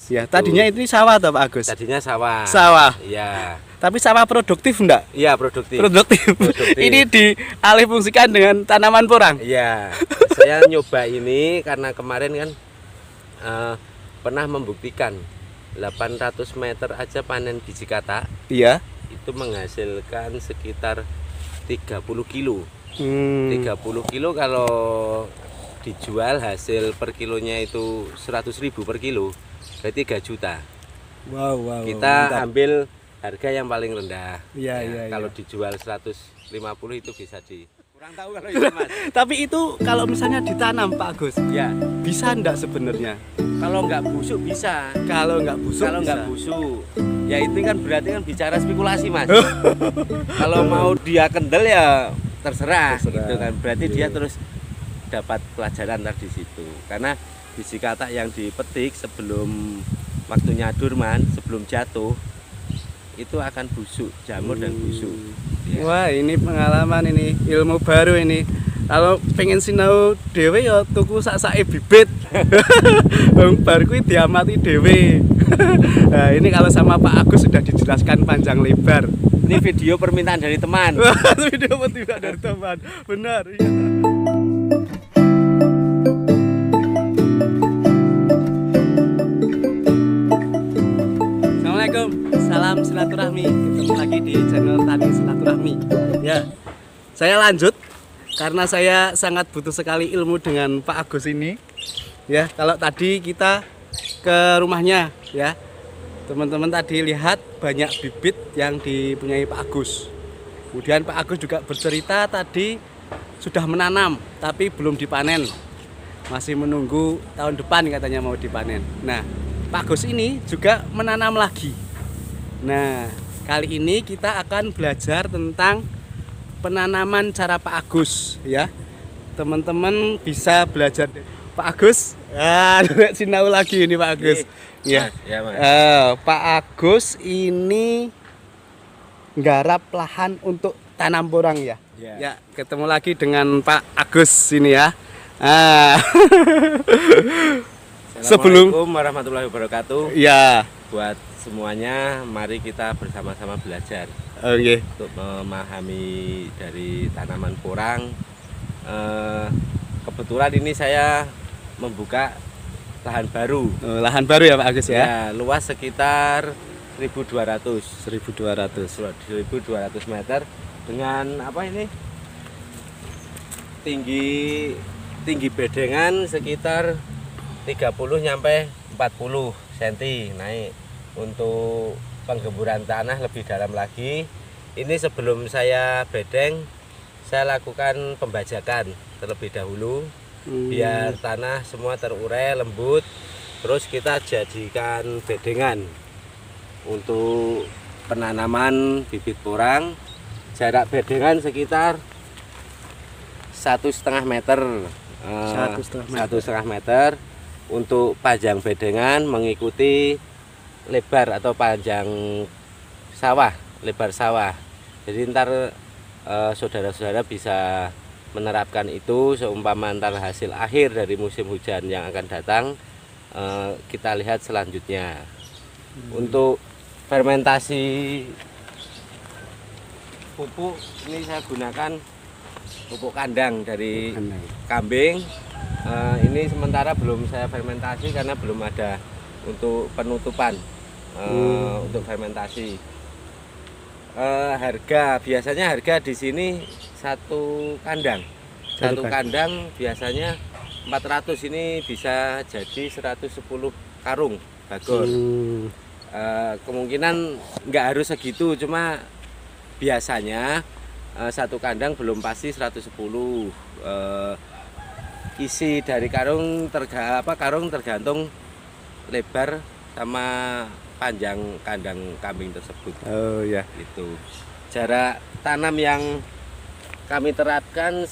Ya, tadinya ini sawah toh Pak Agus? Tadinya sawah. Sawah. Iya. Tapi sawah produktif enggak? Iya, produktif. Produktif. Ini dialih fungsikan dengan tanaman porang. Iya. Saya nyoba ini karena kemarin kan pernah membuktikan 800 meter aja panen biji katak. Iya. Itu menghasilkan sekitar 30 kilo. 30 kilo kalau dijual hasil per kilonya itu 100.000 per kilo. Berarti 3 juta. Wow. Kita mantap. ambil harga yang paling rendah. Iya. Kalau dijual 150 itu bisa di kurang tahu kalau itu Mas. Tapi itu kalau misalnya ditanam Pak Agus, Ya, bisa enggak sebenarnya? kalau nggak busuk bisa. Kalau enggak busuk, Kalau nggak bisa. busuk, ya itu kan berarti kan bicara spekulasi Mas. Kalau mau dia kendel ya terserah. Gitu kan. Berarti dia terus dapat pelajaran di situ. Karena biji katak yang dipetik sebelum waktunya durman, sebelum jatuh itu akan busuk, jamur dan busuk. Ya. Wah, ini pengalaman, ini ilmu baru ini. Kalau pengen sinau dewe ya tuku sak-sake bibit. Wong bar kuwi diamati dewe. Nah, ini kalau sama Pak Agus sudah dijelaskan panjang lebar. Ini video permintaan dari teman. Video permintaan dari teman. Benar. Iya. Assalamualaikum, salam silaturahmi. Ketemu lagi di channel Tani Silaturahmi. Ya, saya lanjut karena saya sangat butuh sekali ilmu dengan Pak Agus ini. Ya, kalau tadi kita ke rumahnya, ya, teman-teman tadi lihat banyak bibit yang dipunyai Pak Agus. Kemudian Pak Agus juga bercerita tadi sudah menanam, tapi belum dipanen. Masih menunggu tahun depan katanya mau dipanen. Nah, Pak Agus ini juga menanam lagi. Nah, kali ini kita akan belajar tentang penanaman cara Pak Agus, ya. Teman-teman bisa belajar Pak Agus. Sinau lagi ini Pak Agus. Ya. Mas. Pak Agus ini nggarap lahan untuk tanam porang ya. Ya, ketemu lagi dengan Pak Agus ini ya. Assalamualaikum warahmatullahi wabarakatuh. Ya. Buat semuanya, mari kita bersama-sama belajar untuk memahami dari tanaman porang. Kebetulan ini saya membuka lahan baru. Lahan baru ya Pak Agus ya? Ya, luas sekitar 1.200 meter dengan apa ini? Tinggi bedengan sekitar 30 nyampe 40 cm naik. Untuk penggemburan tanah lebih dalam lagi, ini sebelum saya bedeng, saya lakukan pembajakan terlebih dahulu biar tanah semua terurai lembut, terus kita jadikan bedengan untuk penanaman bibit porang. Jarak bedengan sekitar 1,5 meter. 1,5 meter. Untuk panjang bedengan mengikuti lebar atau panjang sawah, lebar sawah. Jadi ntar saudara-saudara bisa menerapkan itu seumpama ntar hasil akhir dari musim hujan yang akan datang. Kita lihat selanjutnya. Untuk fermentasi pupuk ini saya gunakan pupuk kandang dari kambing. Ini sementara belum saya fermentasi karena belum ada untuk penutupan untuk fermentasi. Biasanya harga di sini satu kandang biasanya 400, ini bisa jadi 110 karung bagor. Kemungkinan nggak harus segitu, cuma biasanya satu kandang belum pasti 110. Isi dari karung tergantung lebar sama panjang kandang kambing tersebut. Oh ya. Itu jarak tanam yang kami terapkan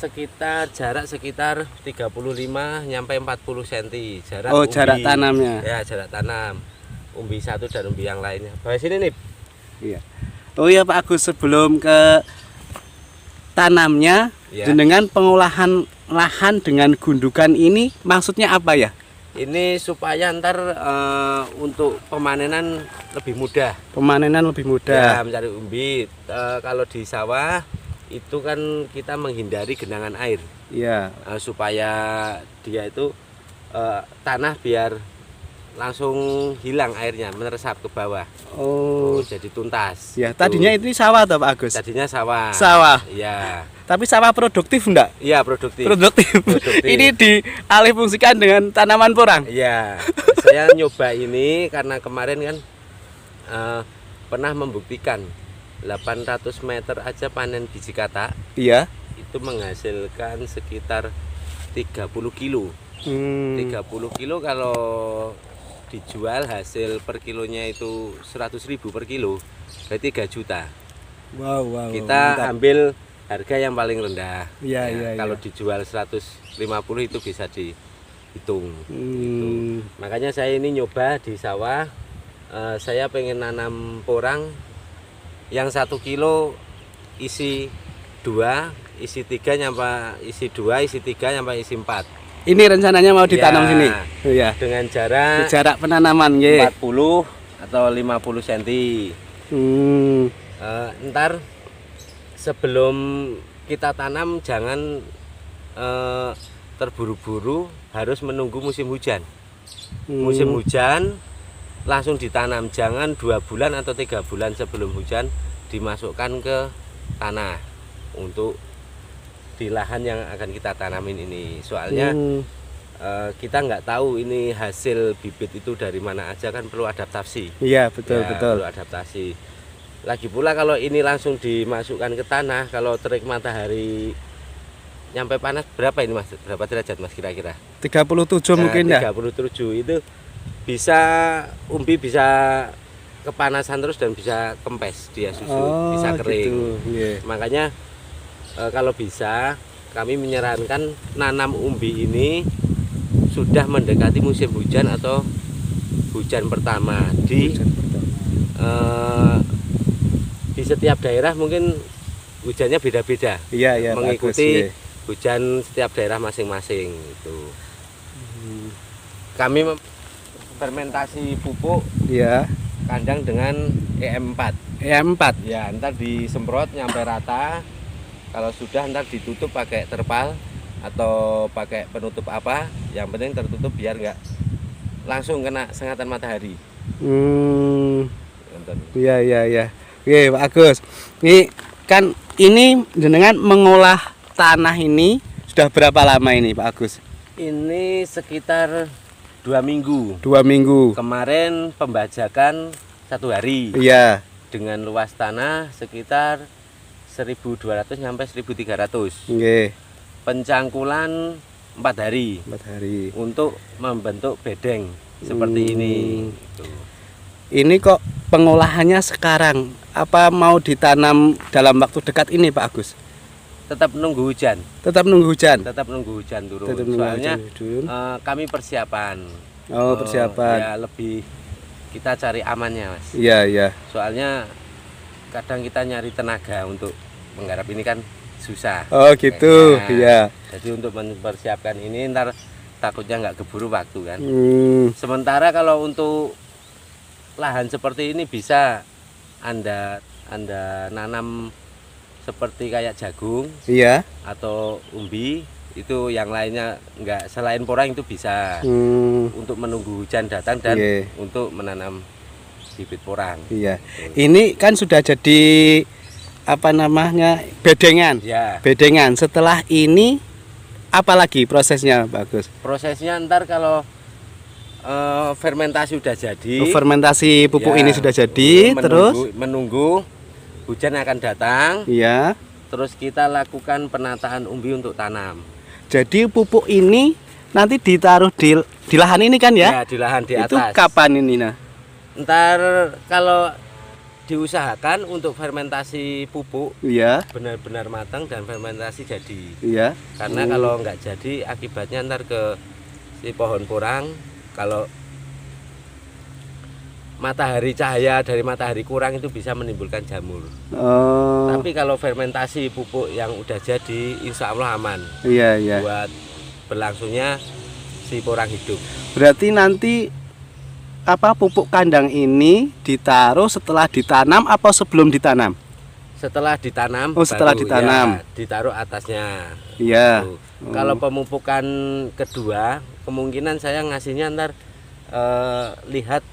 jarak sekitar 35 nyampe 40 cm. Jarak tanamnya. Ya, jarak tanam. Umbi satu dan umbi yang lainnya. Bawa sini nih. Iya. Oh iya Pak Agus, sebelum ke tanamnya, ya, dengan pengolahan lahan dengan gundukan ini maksudnya apa ya? Ini supaya ntar untuk pemanenan lebih mudah. Pemanenan lebih Ya, mudah. mencari umbi. Kalau di sawah itu kan kita menghindari genangan air Iya. supaya dia itu tanah biar langsung hilang airnya, meresap ke bawah. Oh. Jadi tuntas. Ya, Gitu. tadinya ini sawah toh Pak Agus? Tadinya sawah. Sawah. Iya. Tapi sawah produktif enggak? Iya, produktif. Produktif. Produktif. Ini dialihfungsikan dengan tanaman porang. Iya. Saya nyoba ini karena kemarin kan pernah membuktikan 800 meter aja panen biji katak Iya. itu menghasilkan sekitar 30 kilo. 30 kilo kalau dijual hasil per kilonya itu 100.000 per kilo, berarti 3 juta. Wow. Kita mantap. ambil harga yang paling rendah. Iya, Ya, iya, kalau iya. dijual 150 itu bisa dihitung. Hmm. Makanya saya ini nyoba di sawah. Saya pengen nanam porang yang 1 kilo isi 2, isi 3 nyampe isi 2, isi 3 nyampe isi 4. Ini rencananya mau ditanam Ya. sini. Oh, ya. Dengan jarak Jarak penanaman, nggih. 40 atau 50 cm. Hmm. Ntar sebelum kita tanam jangan terburu-buru, harus menunggu musim hujan. Musim hujan langsung ditanam, jangan 2 bulan atau 3 bulan sebelum hujan dimasukkan ke tanah untuk di lahan yang akan kita tanamin ini. Soalnya kita nggak tahu ini hasil bibit itu dari mana aja, kan perlu adaptasi. Iya, betul, Ya, betul. perlu adaptasi. Lagi pula kalau ini langsung dimasukkan ke tanah, kalau terik matahari nyampe panas berapa ini Mas? Berapa derajat Mas kira-kira? 37 mungkin ya. 37 itu bisa umbi bisa kepanasan terus dan bisa kempes, dia susu, bisa kering. Gitu. Iya. Makanya kalau bisa kami menyarankan nanam umbi ini sudah mendekati musim hujan atau hujan pertama di setiap daerah mungkin hujannya beda-beda. Iya, iya, Mengikuti bagus, iya. hujan setiap daerah masing-masing itu. Kami fermentasi pupuk Iya. kandang dengan EM4. EM4. Ya, ntar disemprot nyampe rata. Kalau sudah ntar ditutup pakai terpal atau pakai penutup apa. Yang penting tertutup biar nggak langsung kena sengatan matahari. Nonton. Iya. Oke, Pak Agus. Ini kan jenengan mengolah tanah ini sudah berapa lama ini, Pak Agus? Ini sekitar 2 minggu. 2 minggu. Kemarin pembajakan 1 hari Iya. dengan luas tanah sekitar 1.200 sampai 1.300. Nggih, Pencangkulan 4 hari 4 hari. untuk membentuk bedeng seperti ini. Ini kok pengolahannya sekarang, apa mau ditanam dalam waktu dekat ini, Pak Agus? Tetap nunggu hujan, Tetap nunggu hujan. tetap nunggu hujan turun. Tetap nunggu Soalnya hujan turun. kami persiapan. Oh, persiapan. Ya lebih kita cari amannya, Mas. Iya. Soalnya kadang kita nyari tenaga untuk menggarap ini kan susah. Oh, gitu. Nah, Iya. Jadi untuk mempersiapkan ini ntar takutnya nggak keburu waktu kan. Hmm. Sementara kalau untuk lahan seperti ini bisa Anda nanam seperti kayak jagung Iya. atau umbi, itu yang lainnya enggak, selain porang itu bisa untuk menunggu hujan datang dan Iya. untuk menanam bibit porang. Iya. Ini kan sudah jadi apa namanya? Bedengan. Ya, Bedengan. Setelah ini apa lagi prosesnya, Pak Agus? prosesnya ntar kalau fermentasi udah jadi, Fermentasi pupuk ya, ini sudah jadi, terus menunggu hujan akan datang, iya. terus kita lakukan penataan umbi untuk tanam. Jadi pupuk ini nanti ditaruh di lahan ini kan ya? Ya, di lahan di atas. Itu kapan ini nah? Ntar kalau diusahakan untuk fermentasi pupuk Iya, benar-benar matang dan fermentasi jadi. iya. Karena kalau nggak jadi akibatnya ntar ke si pohon porang, kalau cahaya dari matahari kurang itu bisa menimbulkan jamur. Oh, Tapi kalau fermentasi pupuk yang udah jadi insya Allah aman iya. buat berlangsungnya si porang hidup. Berarti nanti pupuk kandang ini ditaruh setelah ditanam atau sebelum ditanam? Setelah ditanam. Oh, setelah baru, ditanam. ya, ditaruh atasnya. Iya. Gitu. Kalau pemupukan kedua, kemungkinan saya ngasihnya ntar lihat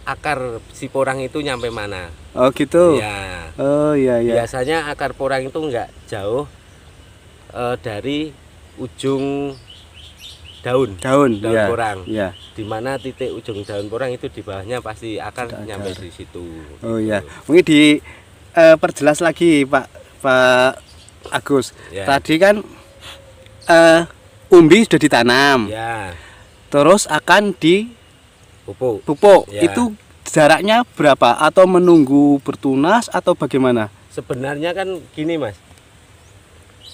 akar si porang itu nyampe mana. Oh gitu. Ya. Oh iya iya. Biasanya akar porang itu nggak jauh dari ujung daun ya, porang. ya. Di mana titik ujung daun porang itu di bawahnya pasti akar nyampe di situ. Oh iya. Mungkin perjelas lagi Pak Agus. Ya. Tadi kan umbi sudah ditanam. Ya. Terus akan Pupuk. Ya. Itu jaraknya berapa atau menunggu bertunas atau bagaimana? Sebenarnya kan gini Mas.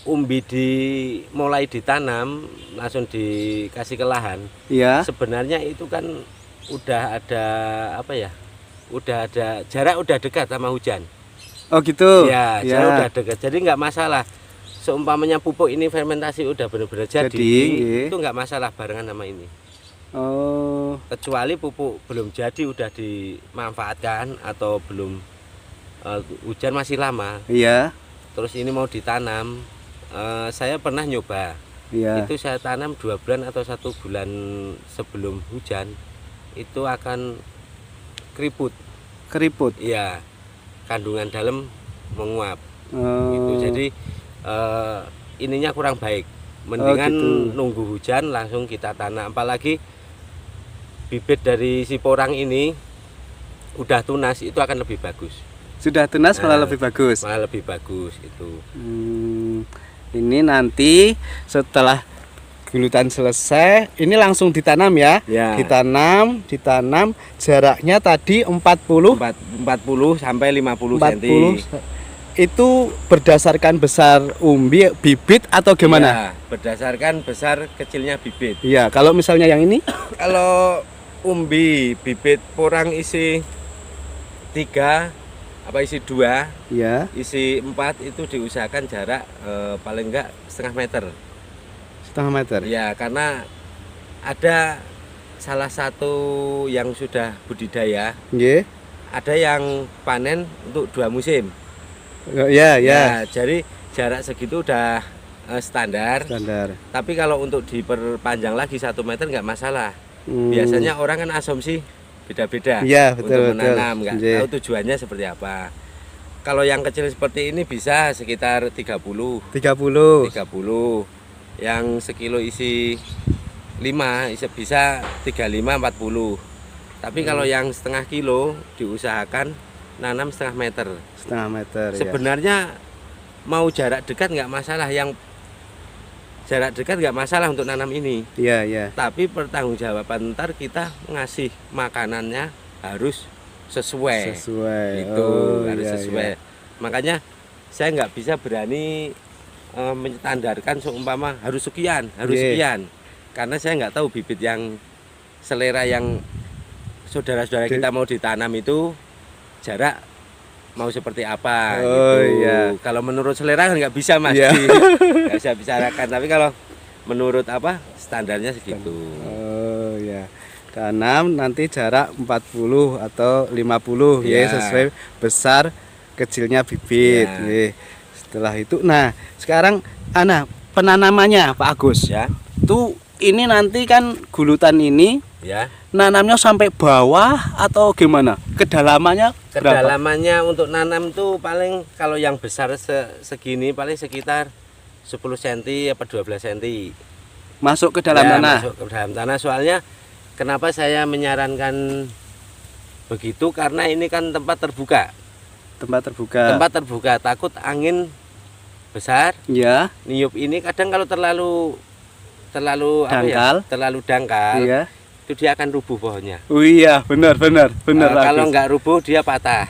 Umbi mulai ditanam langsung dikasih ke lahan. Iya. Sebenarnya itu kan udah ada udah ada jarak, udah dekat sama hujan. Oh gitu. Ya, jarak udah dekat. Jadi nggak masalah. Seumpamanya pupuk ini fermentasi udah benar-benar jadi itu nggak masalah barengan sama ini. Oh. Kecuali pupuk belum jadi udah dimanfaatkan atau belum hujan masih lama. Iya. Terus ini mau ditanam. Saya pernah nyoba. Iya. Itu saya tanam 2 bulan atau 1 bulan sebelum hujan itu akan keriput. Iya, kandungan dalam menguap. Gitu. Jadi ininya kurang baik. Mendingan gitu. nunggu hujan langsung kita tanam. Apalagi bibit dari si porang ini udah tunas, itu akan lebih bagus. Sudah tunas malah lebih bagus. Malah lebih bagus itu. Ini nanti setelah gulutan selesai, ini langsung ditanam ya. Ya. Ditanam jaraknya tadi 40 sampai 50 cm. Itu berdasarkan besar umbi bibit atau gimana? Ya, berdasarkan besar kecilnya bibit. Iya, kalau misalnya yang ini kalau umbi bibit porang isi 3 isi 2, ya, isi 4 itu diusahakan jarak paling enggak setengah meter. Setengah meter. Ya, karena ada salah satu yang sudah budidaya, ada yang panen untuk 2 musim. Ya. Jadi jarak segitu udah standar. Tapi kalau untuk diperpanjang lagi 1 meter nggak masalah. Biasanya orang kan asumsi beda-beda untuk menanam, nggak tahu tujuannya seperti apa. Kalau yang kecil seperti ini bisa sekitar 30. Yang sekilo isi 5 bisa 35-40. Tapi kalau yang setengah kilo diusahakan nanam setengah meter. Sebenarnya mau jarak dekat nggak masalah, yang jarak dekat nggak masalah untuk nanam ini. Iya. Tapi pertanggungjawaban ntar kita ngasih makanannya harus sesuai. Itu harus sesuai. Makanya saya nggak bisa berani menstandarkan seumpama harus sekian. Karena saya nggak tahu bibit yang selera yang saudara-saudara kita mau ditanam itu jarak mau seperti apa gitu. Kalau menurut selera kan nggak bisa Mas, nggak bisa bicarakan. Tapi kalau menurut standarnya segitu. Tanam nanti jarak 40 atau 50 sesuai besar kecilnya bibit. Setelah itu, nah sekarang penanamannya Pak Agus. Tuh ini nanti kan gulutan ini. Nanamnya sampai bawah atau gimana? Kedalamannya berapa? Kedalamannya untuk nanam tuh paling kalau yang besar segini paling sekitar 10 cm apa 12 cm. Masuk ke dalam tanah. Masuk ke dalam tanah. Soalnya kenapa saya menyarankan begitu, karena ini kan tempat terbuka. Tempat terbuka takut angin besar. Niup ini kadang kalau terlalu dangkal. Itu dia akan rubuh pohonnya. Benar. Kalau nggak rubuh dia patah.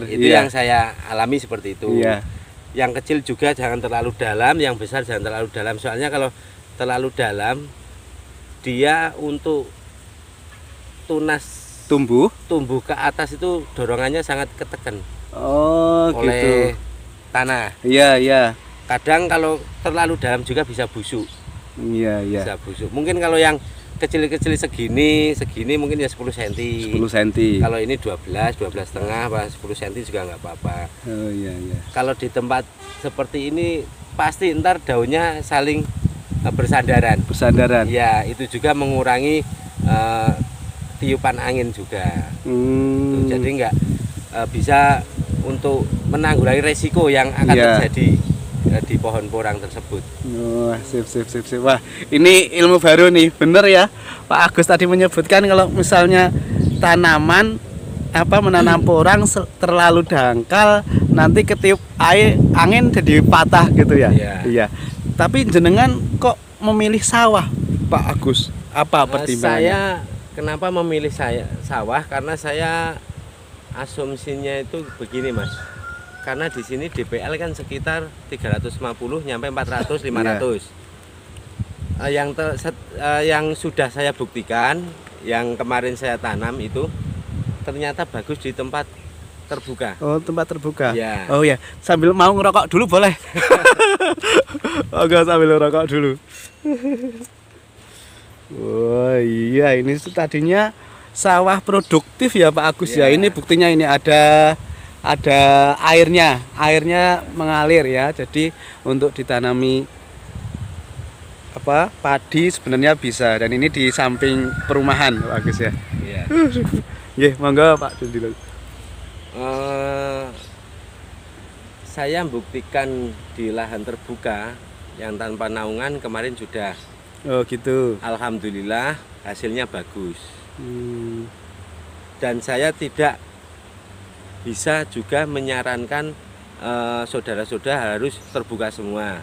Itu yang saya alami seperti itu. Yang kecil juga jangan terlalu dalam, yang besar jangan terlalu dalam. Soalnya kalau terlalu dalam dia untuk tunas tumbuh ke atas itu dorongannya sangat ketekan oleh tanah. Kadang kalau terlalu dalam juga bisa busuk. Iya, iya. Bisa busuk. Mungkin kalau yang kecil-kecil segini mungkin ya 10 cm. 10 cm. Kalau ini 12 setengah, 10 cm juga nggak apa-apa. Oh iya, iya. Kalau di tempat seperti ini pasti ntar daunnya saling bersandaran. Bersandaran. Ya, itu juga mengurangi tiupan angin juga. Jadi nggak bisa untuk menanggulangi resiko yang akan terjadi di pohon porang tersebut. Oh, sip. Wah, ini ilmu baru nih, bener ya. Pak Agus tadi menyebutkan kalau misalnya tanaman menanam porang terlalu dangkal, nanti ketiup angin jadi patah gitu ya. Iya. Tapi jenengan kok memilih sawah, Pak Agus? Apa pertimbangannya? Saya kenapa memilih sawah? Karena saya asumsinya itu begini, Mas. Karena di sini DPL kan sekitar 350 nyampe 400 500. Yang sudah saya buktikan, yang kemarin saya tanam itu ternyata bagus di tempat terbuka. Oh, tempat terbuka. Ya. Oh ya, sambil mau ngerokok dulu boleh. Enggak, sambil ngerokok dulu. Oh iya, ini tadinya sawah produktif ya Pak Agus ya. Ini buktinya ini ada airnya mengalir ya. Jadi untuk ditanami padi sebenarnya bisa, dan ini di samping perumahan Pak Agus ya. Iya. Nggih, monggo Pak Dundilo. Saya buktikan di lahan terbuka yang tanpa naungan kemarin sudah. Oh gitu. Alhamdulillah hasilnya bagus. Dan saya tidak bisa juga menyarankan saudara-saudara harus terbuka semua.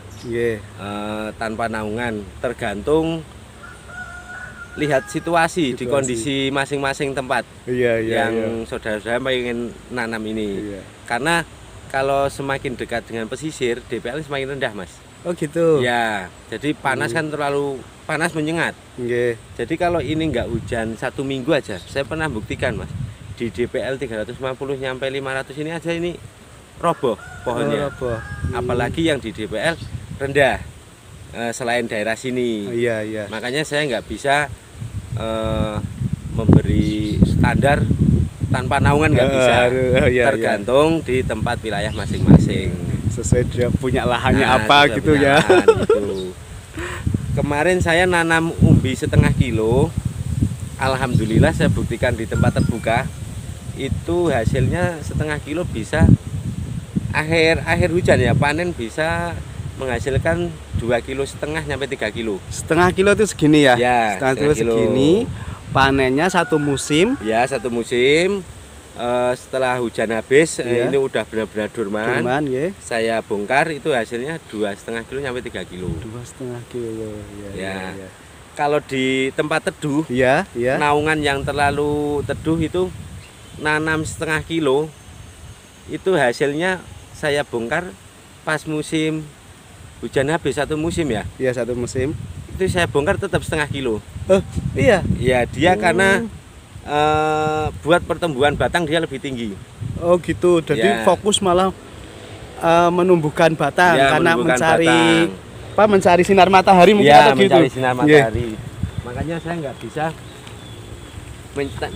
Tanpa naungan, tergantung lihat situasi di kondisi masing-masing tempat yang saudara-saudara ingin nanam ini. Karena kalau semakin dekat dengan pesisir, DPL semakin rendah, Mas. Oh gitu. Ya, jadi panas kan terlalu panas menyengat. Jadi kalau ini nggak hujan 1 minggu aja, saya pernah buktikan, Mas. Di DPL 350 nyampe 500 ini aja ini roboh pohonnya. Apalagi yang di DPL rendah, selain daerah sini. Iya. Makanya saya nggak bisa memberi standar tanpa naungan, nggak bisa. Tergantung di tempat wilayah masing-masing. Sesuai dia punya lahannya apa gitu ya. Gitu. Kemarin saya nanam umbi 0,5 kilo. Alhamdulillah saya buktikan di tempat terbuka itu hasilnya 0,5 kilo bisa akhir hujan ya, panen bisa menghasilkan 2,5 kilo nyampe 3 kilo. 0,5 kilo itu segini ya? Ya, 0,5 kilo segini. Panennya 1 musim. Ya, 1 musim. Setelah hujan habis, ini udah benar-benar dorman. Saya bongkar, itu hasilnya 2,5 kilo nyampe 3 kilo. 2,5 kilo. Ya. Kalau di tempat teduh, naungan yang terlalu teduh itu nanam 0,5 kilo, itu hasilnya saya bongkar pas musim hujan habis, 1 musim ya. Iya, 1 musim. Itu saya bongkar tetap 0,5 kilo. Iya. Ya, dia karena buat pertumbuhan batang dia lebih tinggi. Oh gitu, jadi fokus malah menumbuhkan batang karena mencari sinar matahari mungkin atau gitu. Mencari sinar matahari. Makanya saya nggak bisa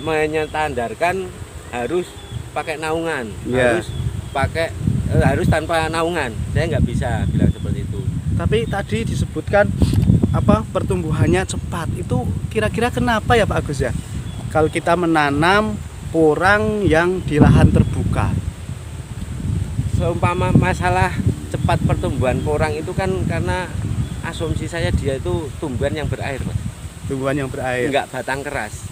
menyetandarkan harus pakai naungan, harus tanpa naungan. Saya nggak bisa bilang seperti itu. Tapi tadi disebutkan pertumbuhannya cepat. Itu kira-kira kenapa ya Pak Agus ya? Kalau kita menanam porang yang di lahan terbuka, seumpama masalah cepat pertumbuhan porang itu kan karena asumsi saya dia itu tumbuhan yang berair, Mas. Tumbuhan yang berair. Enggak batang keras.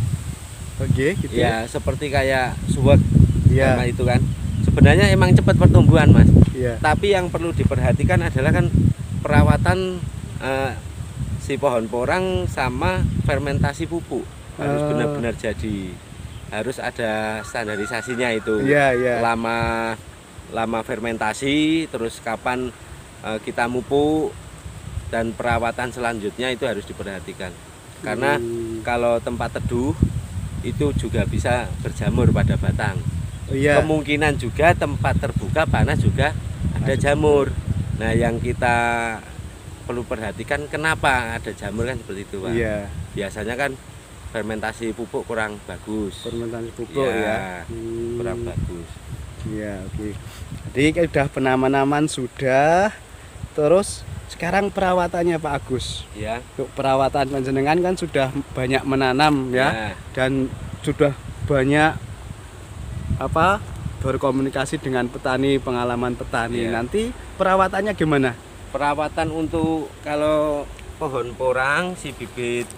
Oke, gitu. Ya, seperti kayak suwek. Iya. Itu kan. Sebenarnya emang cepat pertumbuhan, Mas. Iya. Tapi yang perlu diperhatikan adalah kan perawatan si pohon porang sama fermentasi pupuk. Harus benar-benar jadi, harus ada standarisasinya itu. Lama fermentasi, terus kapan kita mupuk, dan perawatan selanjutnya itu harus diperhatikan. Karena kalau tempat teduh itu juga bisa berjamur pada batang. Kemungkinan juga tempat terbuka panas juga ada jamur. Nah, yang kita perlu perhatikan kenapa ada jamur kan seperti itu Pak. Iya. Biasanya kan fermentasi pupuk kurang bagus. Fermentasi pupuk Ya, ya. kurang bagus. Iya, oke. Jadi udah penanaman sudah. Terus sekarang perawatannya Pak Agus. Ya. Untuk perawatan panjenengan kan sudah banyak menanam ya. Dan sudah banyak berkomunikasi dengan petani, pengalaman petani. Ya. Nanti perawatannya gimana? Perawatan untuk kalau pohon porang, si bibit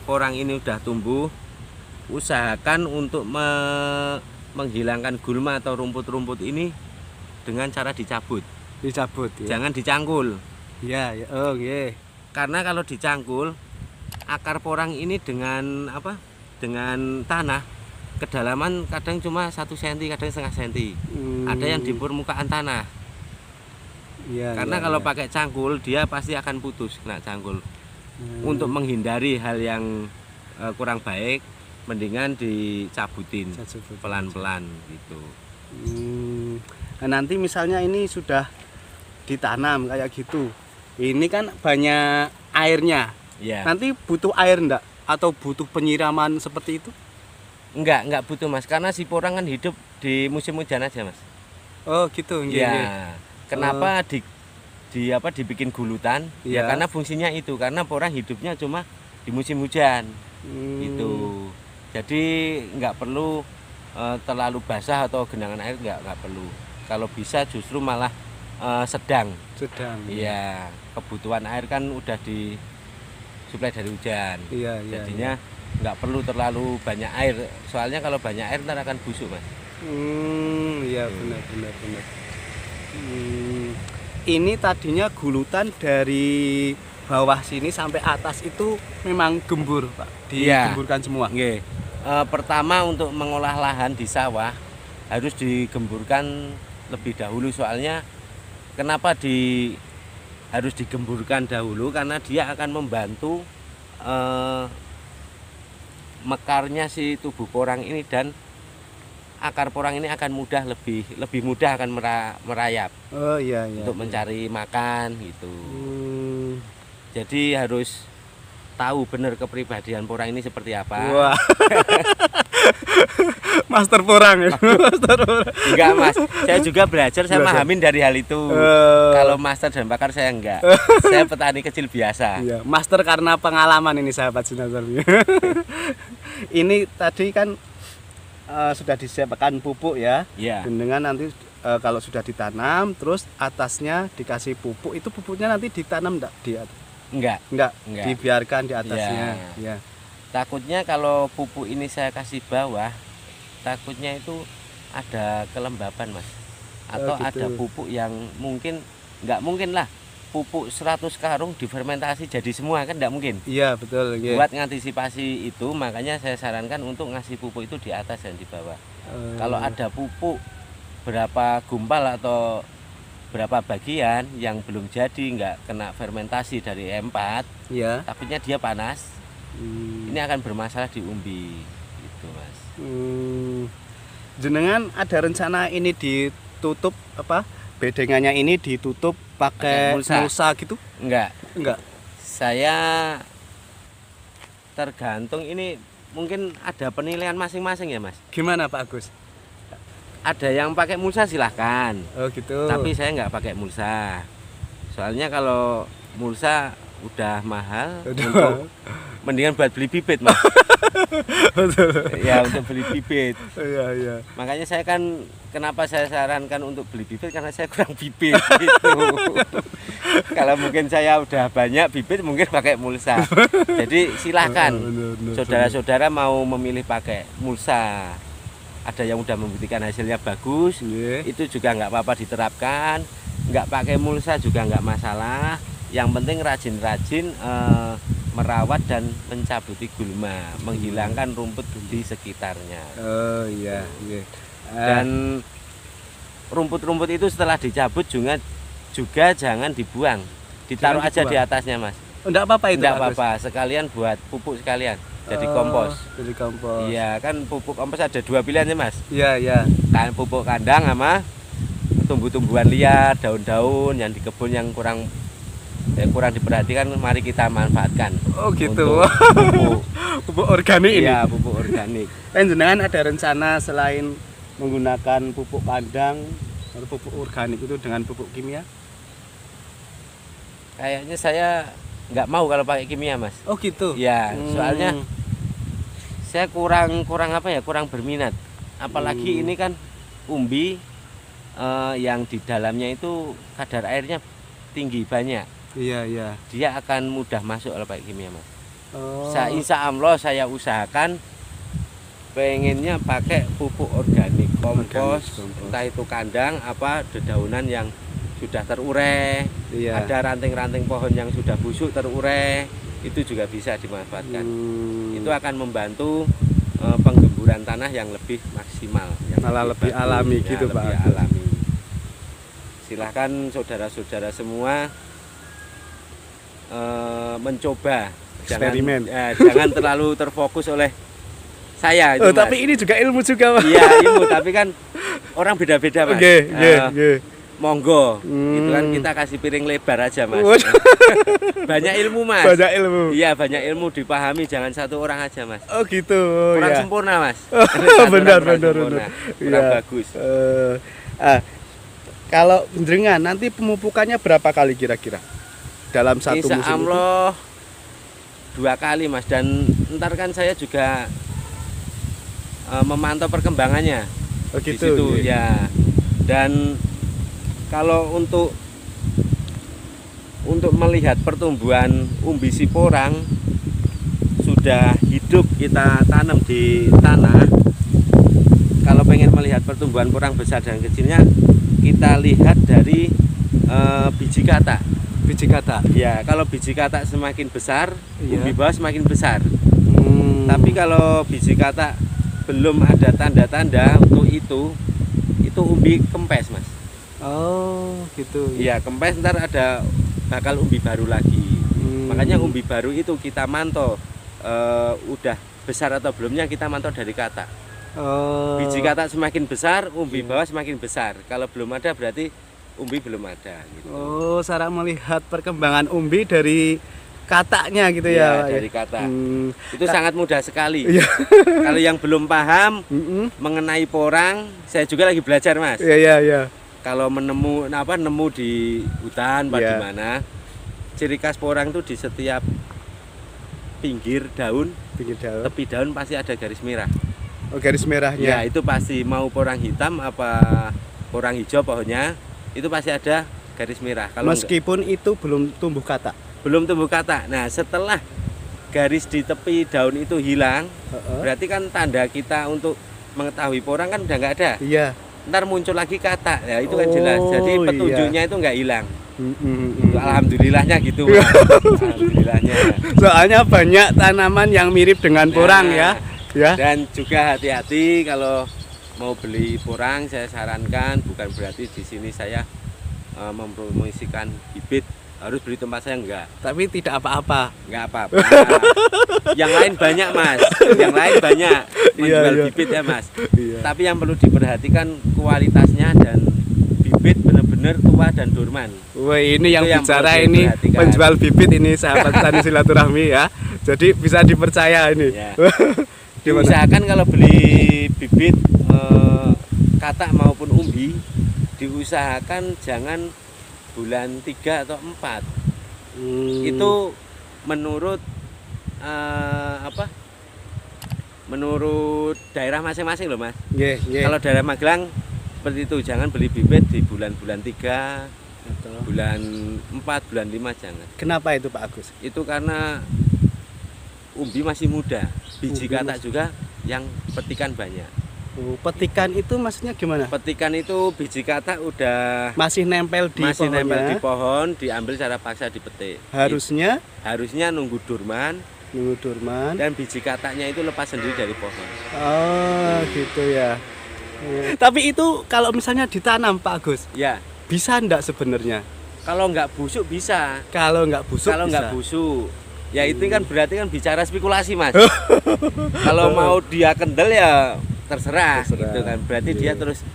porang ini udah tumbuh, usahakan untuk menghilangkan gulma atau rumput-rumput ini dengan cara dicabut. Dicabut ya. Jangan dicangkul. Iya, ya. Oh, iya. Karena kalau dicangkul, akar porang ini dengan dengan tanah kedalaman kadang cuma 1 cm, kadang setengah cm. Ada yang di permukaan tanah. Iya. Karena kalau pakai cangkul dia pasti akan putus kena cangkul. Untuk menghindari hal yang kurang baik, mendingan dicabutin pelan-pelan gitu. Nah, nanti misalnya ini sudah ditanam kayak gitu. Ini kan banyak airnya. Ya. Nanti butuh air enggak atau butuh penyiraman seperti itu? Enggak butuh Mas, karena si porang kan hidup di musim hujan aja Mas. Oh gitu. Ya. Kenapa dibikin gulutan? Ya karena fungsinya itu, karena porang hidupnya cuma di musim hujan. Gitu. Jadi nggak perlu terlalu basah atau genangan air, nggak perlu. Kalau bisa justru malah sedang. Iya, kebutuhan air kan udah disuplai dari hujan. Iya. Jadinya nggak perlu terlalu banyak air. Soalnya kalau banyak air ntar akan busuk Mas. Iya benar. Ini tadinya gulutan dari bawah sini sampai atas itu memang gembur Pak, digemburkan semua. Nggih. Pertama untuk mengolah lahan di sawah harus digemburkan lebih dahulu, soalnya kenapa harus digemburkan dahulu, karena dia akan membantu mekarnya si tubuh porang ini, dan akar porang ini akan lebih mudah akan merayap. Oh iya. Untuk mencari makan gitu. Jadi harus tahu benar kepribadian porang ini seperti apa. Wah. Master porang ya. Enggak Mas, saya juga belajar, saya pahamin dari hal itu. Kalau master dan pakar saya enggak. Saya petani kecil biasa. Iya, master karena pengalaman ini sahabat Sinator. Ini tadi kan sudah disiapkan pupuk ya. Iya. Dengan nanti kalau sudah ditanam terus atasnya dikasih pupuk, itu pupuknya nanti ditanam enggak di atas? Enggak. Dibiarkan di atasnya. Ya. Takutnya kalau pupuk ini saya kasih bawah, takutnya itu ada kelembapan Mas. Atau gitu. ada pupuk yang nggak mungkin lah pupuk 100 karung difermentasi jadi semua, kan nggak mungkin. Iya betul. Buat ngantisipasi itu, makanya saya sarankan untuk ngasih pupuk itu di atas dan di bawah. Kalau ada pupuk berapa gumpal atau berapa bagian yang belum jadi, nggak kena fermentasi dari E4, takutnya dia panas. Ini akan bermasalah di umbi gitu Mas. Jenengan ada rencana ini ditutup bedengannya ini ditutup pakai mulsa gitu? Enggak. Saya tergantung, ini mungkin ada penilaian masing-masing ya Mas. Gimana Pak Agus? Ada yang pakai mulsa silahkan. Oh gitu. Tapi saya nggak pakai mulsa. Soalnya kalau mulsa udah mahal, untuk mendingan buat beli bibit Mas. Ya, untuk beli bibit. Iya. Makanya saya kan, kenapa saya sarankan untuk beli bibit, karena saya kurang bibit gitu. Kalau mungkin saya udah banyak bibit, mungkin pakai mulsa. Jadi silahkan saudara-saudara mau memilih pakai mulsa. Ada yang udah membuktikan hasilnya bagus, itu juga nggak apa-apa diterapkan. Nggak pakai mulsa juga nggak masalah. Yang penting rajin-rajin merawat dan mencabuti gulma, menghilangkan rumput di sekitarnya. Oh iya. Dan rumput-rumput itu setelah dicabut juga jangan dibuang, ditaruh aja di atasnya Mas. Enggak apa-apa itu. Enggak apa-apa, sekalian buat pupuk sekalian. Jadi kompos. Iya, kan pupuk kompos ada 2 pilihan ya Mas. Iya. Kan pupuk kandang sama tumbuh-tumbuhan liar, daun-daun yang di kebun yang kurang kurang diperhatikan, mari kita manfaatkan. Oh gitu. Untuk pupuk. Pupuk organik ini. Iya, pupuk organik. Jenengan ada rencana selain menggunakan pupuk kandang atau pupuk organik itu dengan pupuk kimia? Kayaknya saya nggak mau kalau pakai kimia, Mas. Oh gitu. Ya, soalnya saya kurang apa ya, kurang berminat. Apalagi ini kan umbi yang di dalamnya itu kadar airnya tinggi banyak. Iya, iya. Dia akan mudah masuk kalau pakai kimia, Mas. Oh. Insya Allah saya usahakan pengennya pakai pupuk organik, kompos, entah itu kandang apa dedaunan yang sudah terurai, Iya. ada ranting-ranting pohon yang sudah busuk terurai, itu juga bisa dimanfaatkan. Itu akan membantu penggemburan tanah yang lebih maksimal, yang malah lebih bagus, alami ya, gitu, lebih Pak. alami. Silahkan saudara-saudara semua mencoba, Eksperimen. jangan terlalu terfokus oleh saya itu, Oh, Mas. tapi ini juga ilmu juga, Pak. Iya, ilmu, tapi kan orang beda-beda, Mas. Oke, oke. Monggo, gitu kan, kita kasih piring lebar aja, Mas. Banyak ilmu, Mas. Banyak ilmu. Iya, banyak ilmu dipahami, jangan satu orang aja, Mas. Oh gitu. Kurang ya. sempurna, Mas. Benar, Kurang benar, sempurna. benar. Kurang Iya. bagus. Kalau jenengan nanti pemupukannya berapa kali kira-kira dalam satu Insya musim itu? Allah 2 kali, Mas, dan ntar kan saya juga memantau perkembangannya Oh di gitu. situ, Iya. ya. Dan kalau untuk melihat pertumbuhan umbi siporang sudah hidup, kita tanam di tanah. Kalau pengen melihat pertumbuhan porang besar dan kecilnya, kita lihat dari biji katak. Biji katak. Ya, kalau biji katak semakin besar, Iya. umbi bawah semakin besar. Tapi kalau biji katak belum ada tanda-tanda untuk itu umbi kempes, Mas. Oh gitu. Iya, kempes, ntar ada bakal umbi baru lagi. Makanya umbi baru itu kita mantau udah besar atau belumnya, kita mantau dari katak. Oh. Biji katak semakin besar, umbi bawah semakin besar. Kalau belum ada berarti umbi belum ada gitu. Oh, cara melihat perkembangan umbi dari kataknya gitu ya, Pak, dari katak. Hmm. Itu sangat mudah sekali. Iya. Kalau yang belum paham mengenai porang, saya juga lagi belajar, Mas. Iya, iya, iya. Kalau nemu di hutan di Iya. mana, ciri khas porang itu di setiap pinggir daun, Pinggir daun. tepi daun pasti ada garis merah. Oh, garis Ya, merahnya. itu pasti, mau porang hitam apa porang hijau pohonnya, itu pasti ada garis merah. Kalau Meskipun itu belum tumbuh katak. belum tumbuh katak. Nah, setelah garis di tepi daun itu hilang, berarti kan tanda kita untuk mengetahui porang kan udah nggak ada. Iya. Ntar muncul lagi katak, ya itu kan jelas. Jadi Oh, petunjuknya itu nggak hilang. Mm-mm. Alhamdulillahnya gitu, Mas. Alhamdulillahnya. Soalnya banyak tanaman yang mirip dengan porang ya. Ya. Dan juga hati-hati kalau mau beli porang, saya sarankan, bukan berarti di sini saya mempromosikan bibit harus beli tempat saya, enggak. Tapi tidak apa-apa. Enggak apa-apa. Yang lain banyak, Mas. Yang lain banyak menjual iya. bibit ya, Mas. Iya. Tapi yang perlu diperhatikan kualitasnya dan bibit benar-benar tua dan dorman. Wah, ini yang yang bicara perlu ini diperhatikan. penjual bibit ini sahabat tani silaturahmi ya. Jadi bisa dipercaya ini. Ya. Gimana? Diusahakan kalau beli bibit katak maupun umbi, diusahakan jangan bulan 3 atau 4. Itu menurut menurut daerah masing-masing loh, Mas. Nggih, nggih. Kalau daerah Magelang seperti itu, jangan beli bibit di bulan-bulan 3, Betul. bulan 4, bulan 5 jangan. Kenapa itu Pak Agus? Itu karena umbi masih muda, biji Umbi katak juga yang petikan banyak. Oh, petikan itu maksudnya gimana? Petikan itu biji katak udah Masih nempel di masih pohonnya. nempel di pohon, diambil secara paksa dipetik. Harusnya Harusnya nunggu durman nunggu durman. dan biji kataknya itu lepas sendiri dari pohon. Oh, gitu ya. Tapi itu kalau misalnya ditanam Pak Agus, Ya, bisa enggak sebenarnya? kalau nggak busuk bisa. Kalau nggak busuk Kalau bisa. nggak busuk, ya itu kan berarti kan bicara spekulasi, Mas. Kalau mau dia kendel ya terserah, Terserah. gitu kan. Berarti Iya. dia terus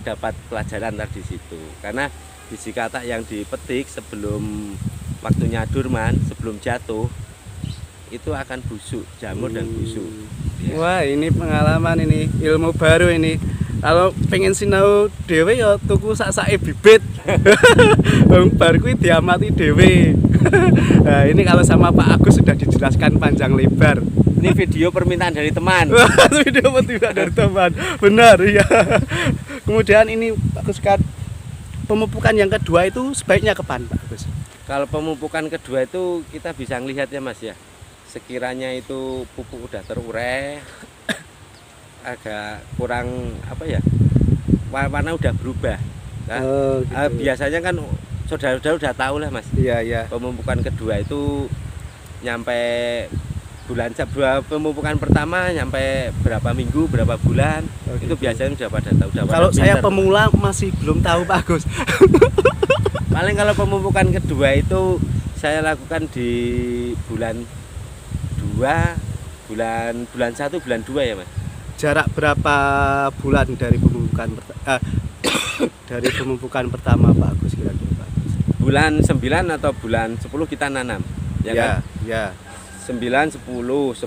dapat pelajaran tadi di situ. Karena biji katak yang dipetik sebelum waktunya durman, sebelum jatuh, itu akan busuk, jamur dan busuk. Ya. Wah, ini pengalaman, ini ilmu baru ini. Kalau pengen sinau dhewe ya tuku sak-sake bibit. Wong bar kuwi diamati dhewe. Nah, ini kalau sama Pak Agus sudah dijelaskan panjang lebar. Ini video permintaan dari teman. Video permintaan dari teman. Benar, iya. Kemudian ini Pak Agus, pemupukan yang kedua itu sebaiknya kapan, Pak Agus? Kalau pemupukan kedua itu kita bisa ngelihat ya Mas ya. Sekiranya itu pupuk udah terurai, agak kurang apa ya, warna udah berubah. Nah, gitu. Biasanya kan saudara-saudara udah tahu lah Mas. Iya, iya. Pemupukan kedua itu nyampe bulan pemupukan pertama nyampe berapa minggu, berapa bulan, itu biasanya sudah pada tahu. Kalau saya pemula masih belum tahu Pak Agus. Paling kalau pemupukan kedua itu saya lakukan di bulan 2, bulan 1, bulan 2 ya Mas. Jarak berapa bulan dari pemupukan pertama Pak Agus kira-kira Pak Agus? Bulan 9 atau bulan 10 kita nanam, ya kan? Ya. 9, 10, 11,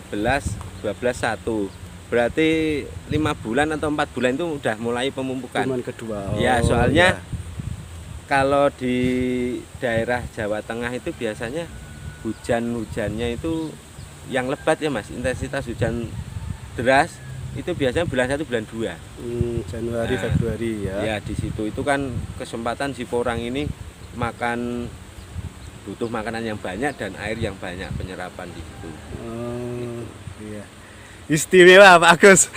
12, 1. Berarti 5 bulan atau 4 bulan itu udah mulai pemupukan. Bulan kedua. Ya, soalnya kalau di daerah Jawa Tengah itu biasanya hujannya itu yang lebat ya Mas, intensitas hujan deras itu biasanya bulan 1, bulan 2. Januari, Februari ya. Ya, di situ itu kan kesempatan si porang ini butuh makanan yang banyak dan air yang banyak, penyerapan di situ. Iya. Istimewa Pak Agus.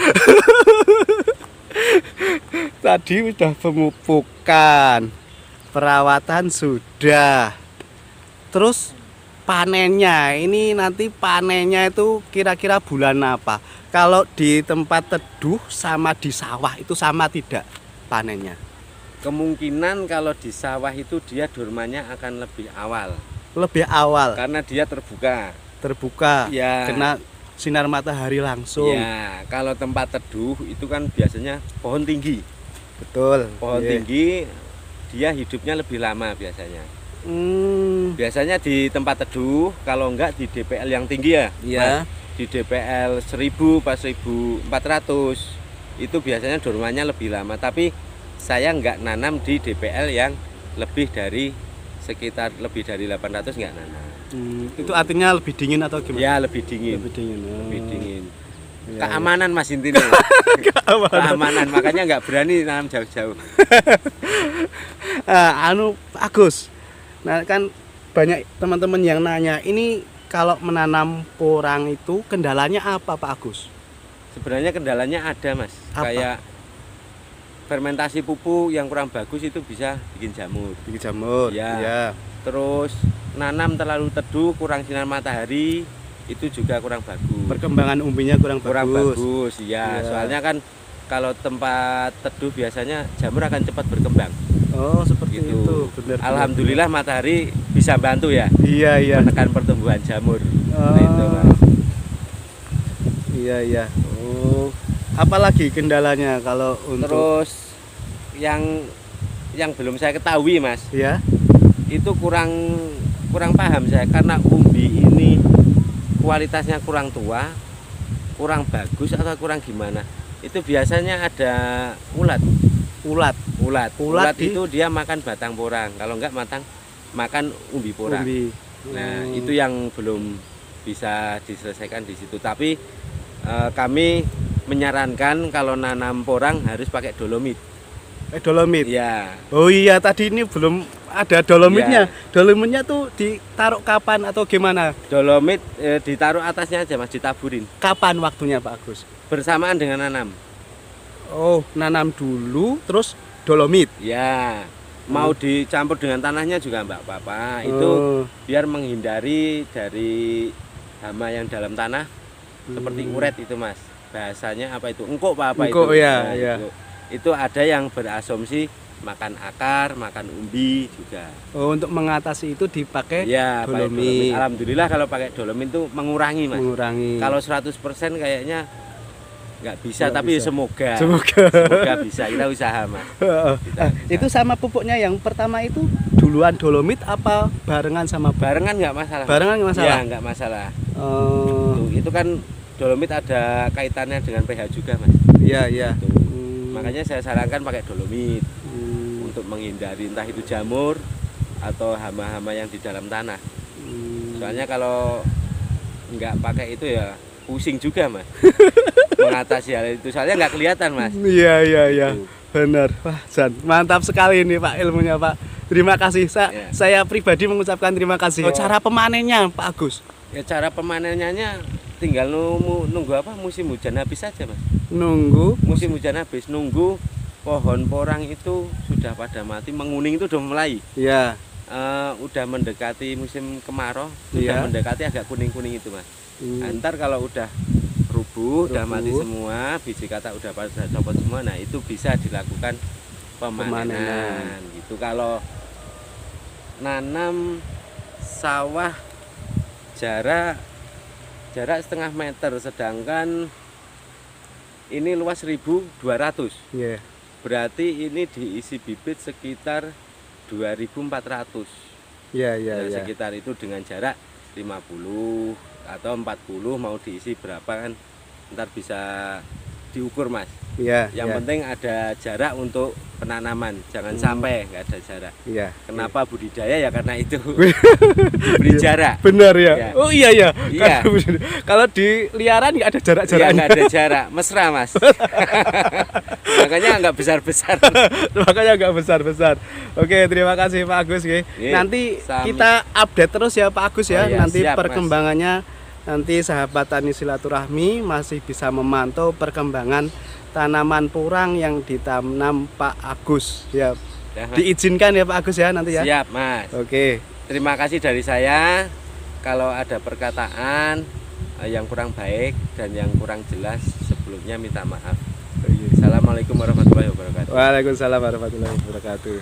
Tadi sudah pemupukan, perawatan sudah. Terus panennya, ini nanti panennya itu kira-kira bulan apa? Kalau di tempat teduh sama di sawah itu sama tidak panennya? Kemungkinan kalau di sawah itu dia durmannya akan lebih awal. Lebih awal? Karena dia terbuka. Terbuka, ya. Kena sinar matahari langsung. Ya, kalau tempat teduh itu kan biasanya pohon tinggi. Betul. Pohon tinggi dia hidupnya lebih lama biasanya. Biasanya di tempat teduh, kalau enggak di DPL yang tinggi ya. Iya. Di DPL 1000 pas 1400 itu biasanya durmannya lebih lama. Tapi saya enggak nanam di DPL yang lebih dari sekitar lebih dari 800 enggak nanam. Itu artinya lebih dingin atau gimana? Ya, lebih dingin. Lebih dingin. Lebih dingin. Ya, keamanan Mas intinya. Keamanan, makanya enggak berani nanam jauh-jauh. Agus. Nah, kan banyak teman-teman yang nanya, ini kalau menanam porang itu kendalanya apa Pak Agus? Sebenarnya kendalanya ada Mas. Apa? Kayak fermentasi pupuk yang kurang bagus itu bisa bikin jamur. Bikin jamur. Ya. Terus nanam terlalu teduh, kurang sinar matahari, itu juga kurang bagus. Perkembangan umbinya kurang bagus. Ya. Soalnya kan kalau tempat teduh biasanya jamur akan cepat berkembang. Oh, seperti gitu. itu. Benar. Alhamdulillah matahari bisa bantu ya. Iya. Menekan pertumbuhan jamur. Oh. Itu, Mas. Iya. Oh. Apalagi kendalanya kalau untuk terus yang belum saya ketahui Mas. Ya. Itu kurang paham saya karena umbi ini kualitasnya kurang tua, kurang bagus atau kurang gimana. Itu biasanya ada ulat itu dia makan batang porang, kalau enggak makan umbi porang. Nah, itu yang belum bisa diselesaikan di situ. Tapi kami menyarankan kalau nanam porang harus pakai dolomit. Dolomit? Ya. Oh iya, tadi ini belum ada dolomitnya. Ya. Dolomitnya tuh ditaruh kapan atau gimana? Dolomit ditaruh atasnya aja Mas, ditaburin. Kapan waktunya Pak Agus? Bersamaan dengan nanam. Oh, nanam dulu terus dolomit. Ya. Mau dicampur dengan tanahnya juga enggak apa-apa. Itu biar menghindari dari hama yang dalam tanah seperti uret itu Mas. Bahasanya apa itu? Engkok apa itu? Ya. Itu ada yang berasumsi makan akar, makan umbi juga. Oh, untuk mengatasi itu dipakai dolomit. Alhamdulillah kalau pakai dolomit itu mengurangi Mas. Mengurangi. Kalau 100% kayaknya nggak bisa, Nggak tapi bisa. semoga Semoga. bisa, kita usaha Mas. Itu sama pupuknya yang pertama itu duluan dolomit apa barengan sama Barengan nggak masalah. Barengan nggak masalah? Ya nggak masalah. Oh, Itu kan dolomit ada kaitannya dengan pH juga Mas. iya iya. Tuh. Makanya saya sarankan pakai dolomit untuk menghindari entah itu jamur atau hama-hama yang di dalam tanah. Soalnya kalau nggak pakai itu ya pusing juga Mas. Mengatasi hal itu soalnya nggak kelihatan Mas. Iya iya iya. Tuh. Benar. Wah, Jan, mantap sekali ini Pak ilmunya Pak. Terima kasih. Ya. Saya pribadi mengucapkan terima kasih. Oh, cara pemanennya Pak Agus? Ya cara pemanennya tinggal nunggu apa musim hujan habis saja Mas. Nunggu Musim hujan habis, nunggu pohon porang itu sudah pada mati, menguning itu udah mulai. ya. Udah mendekati musim kemarau, Iya. sudah mendekati agak kuning-kuning itu Mas. Nah, ntar kalau udah rubuh, udah mati semua, biji katak udah pada copot semua, nah itu bisa dilakukan pemanenan. Gitu. Kalau nanam sawah jarak setengah meter, sedangkan ini luas 1.200. Iya. Berarti ini diisi bibit sekitar 2.400. Iya iya Nah, iya. sekitar itu dengan jarak 50 atau 40 mau diisi berapa kan ntar bisa diukur Mas. Iya. Yang penting ada jarak untuk penanaman, jangan sampai nggak ada jarak. Iya. Kenapa budidaya ya karena itu diberi jarak. Benar ya. Ya. Oh iya ya. Iya. Kalau di liaran nggak ada Ya jarak-jaraknya. nggak ada jarak, mesra Mas. Makanya nggak besar-besar. Makanya nggak besar-besar. Oke, terima kasih Pak Agus. Oke. Iya, Nanti sami. kita update terus ya Pak Agus ya. Oh iya, Nanti siap, Mas. perkembangannya nanti sahabat tani silaturahmi masih bisa memantau perkembangan tanaman porang yang ditanam Pak Agus ya. Ya, Mas. Diizinkan ya Pak Agus ya nanti ya. Siap Mas. Oke. Terima kasih dari saya. Kalau ada perkataan yang kurang baik dan yang kurang jelas sebelumnya minta maaf. Assalamualaikum warahmatullahi wabarakatuh. Waalaikumsalam warahmatullahi wabarakatuh.